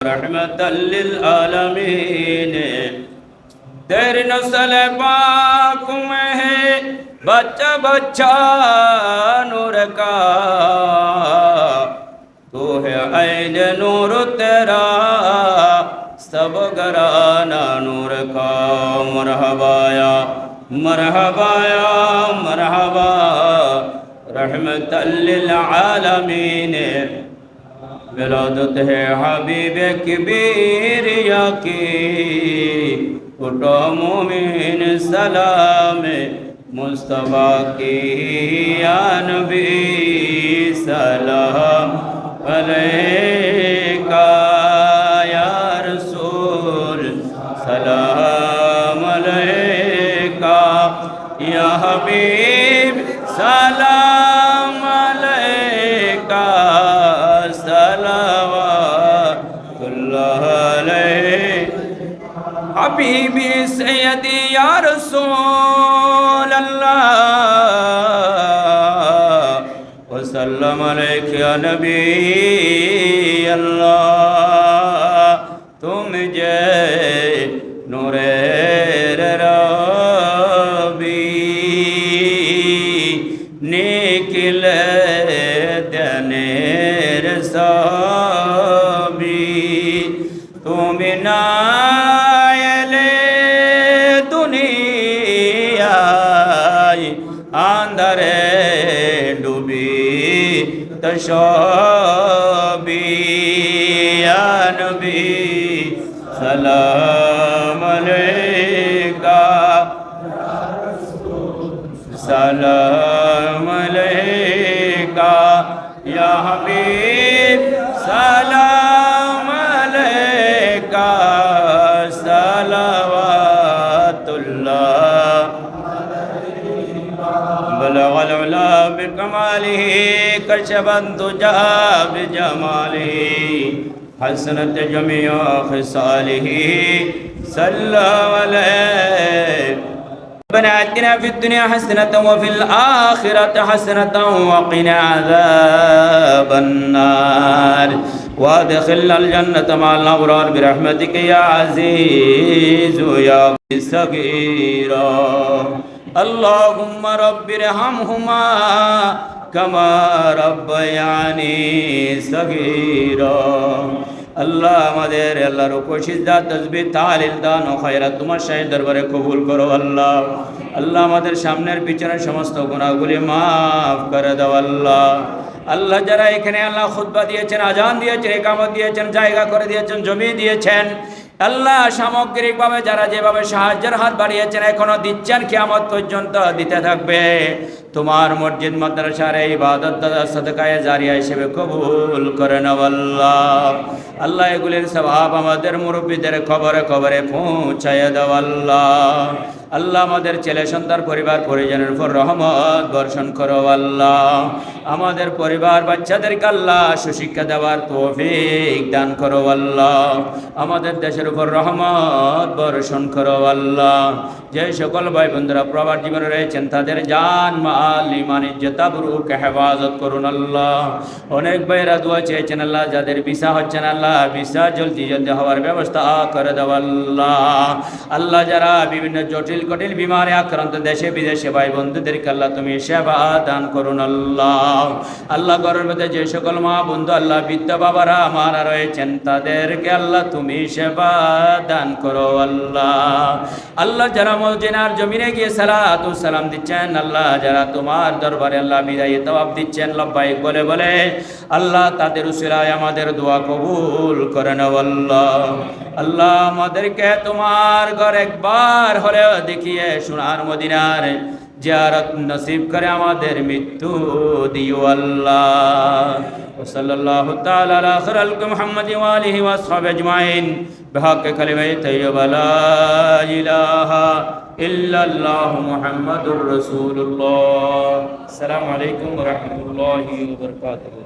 रहमतल लिल आलमीन। तेरी नस्ल पाक में है बच्चा बच्चा नूर का, तू है ऐन नूर तेरा सब घराना नूर का। मरहबाया मरहबाया मरहबा रहमतल लिल आलमीन। विलादत है हबीब कबीर की, उठो मोमिन सलाम मुस्तफा की। या नबी सलाम अलैका, या रसूल सलाम अलैका, या हबीब सलाम अलैका, सलावतुल्लाह अलैका। हबीबी सैयदी या रसूल अल्लाह, वसल्लम अलैका या नबी अल्लाह। तुम जय नूरे रबी निकले दनेर सबी। तुम नायले दुनिया अंधरे डूबी तशबी। या नबी सलाम अलैका, सलाम अलैका, या हबीब सलाम अलैका, सलावतुल्लाह। बलगल उला बिकमालिही, कशफत दुजा बिजमालिही, हसनत जमीअ खिसालिही, सल्लल्लाहु अलैहि। रब्बना आतिना फिद दुनिया हसनतन व फिल आखिरति हसनतन व क़िना अज़ाबन्नार वअदखिलनल जन्नत मअल अबरार बिरहमतिका या अज़ीज़ु या सगीरा। अल्लाहुम्मा रब्बिरहमहुमा कमा रब्बयानी सगीरा। আল্লাহ আমাদের আল্লাহর উপস্থিত তাসবিহ তাহলিল দান ও খায়রাত তোমার শাহী দরবারে কবুল করো আল্লাহ। আল্লাহ আমাদের সামনের পিছনের সমস্ত গুনাহগুলি মাফ করে দাও আল্লাহ। আল্লাহ যারা এখানে আল্লাহ খুতবা দিয়েছেন, আজান দিয়েছেন, ইকামত দিয়েছেন, জায়গা করে দিয়েছেন, জমি দিয়েছেন, আল্লাহ সামগ্রিকভাবে যারা যেভাবে সাহায্যের হাত বাড়িয়েছেন এখনো দিচ্ছেন, কিয়ামত পর্যন্ত দিতে থাকবে, তোমার মসজিদ মাদ্রাসার এই ইবাদত সাদকায়ে জারিয়া হিসেবে কবুল করে নাও আল্লাহ। আল্লাহ এগুলির সওয়াব আমাদের মুরব্বীদের কবরে কবরে পৌঁছায় দাও আল্লাহ। আল্লাহ আমাদের ছেলে সন্তান পরিবার পরিজনের উপর রহমত বর্ষণ করো আল্লাহ। আমাদের পরিবার বাচ্চাদেরকে আল্লাহ সুশিক্ষা দেওয়ার তৌফিক দান করো আল্লাহ। আমাদের দেশের উপর রহমত বর্ষণ করো আল্লাহ। যে সকল ভাই বন্ধুরা প্রবাস জীবনে রয়েছেন তাদের জান মাল ঈমান ইজ্জত আবরুকে হেফাজত করুন আল্লাহ। অনেক ভাইরা দোয়া চেয়েছেন আল্লাহ, যাদের ভিসা হচ্ছে না আল্লাহ ভিসা জলদি জলদি হওয়ার ব্যবস্থা করে দাও আল্লাহ। আল্লাহ যারা বিভিন্ন জটিল কঠিন বিমারে আক্রান্ত দেশে বিদেশে ভাই বন্ধুদেরকে আল্লাহ তুমি সেবা দান করুন আল্লাহ। আল্লাহ ঘরের মধ্যে যে সকল মা বন্ধু আল্লাহ বৃদ্ধ বাবারা আমারা রয়েছেন তাদেরকে আল্লাহ তুমি সেবা দান করো আল্লাহ। আল্লাহ যারা মদিনার জমিনে গিয়ে সালাতু সালাম দিচ্ছেন আল্লাহ, যারা তোমার দরবারে আল্লাহ বিদায় তওয়াব দিচ্ছেন লব্বাইক বলে বলে আল্লাহ, তাদের উসিলায় আমাদের দোয়া কবুল করে নাও আল্লাহ। আল্লাহ আমাদেরকে তোমার ঘর একবার হলেও দেখিয়ে সোনার মদিনার জিয়ারত নসিব করে আমাদের মৃত্যু দিও আল্লাহ। সাল্লাল্লাহু তাআলা আলা খায়রিল মুহাম্মাদ ওয়া আলিহি ওয়া আসহাবিহি আজমাইন বিহাক্ক কালিমায়ে তাইয়্যিবা লা ইলাহা ইল্লাল্লাহু মুহাম্মাদুর রাসূলুল্লাহ। আসসালামু আলাইকুম ওয়া রাহমাতুল্লাহি ওয়া বারাকাতুহু।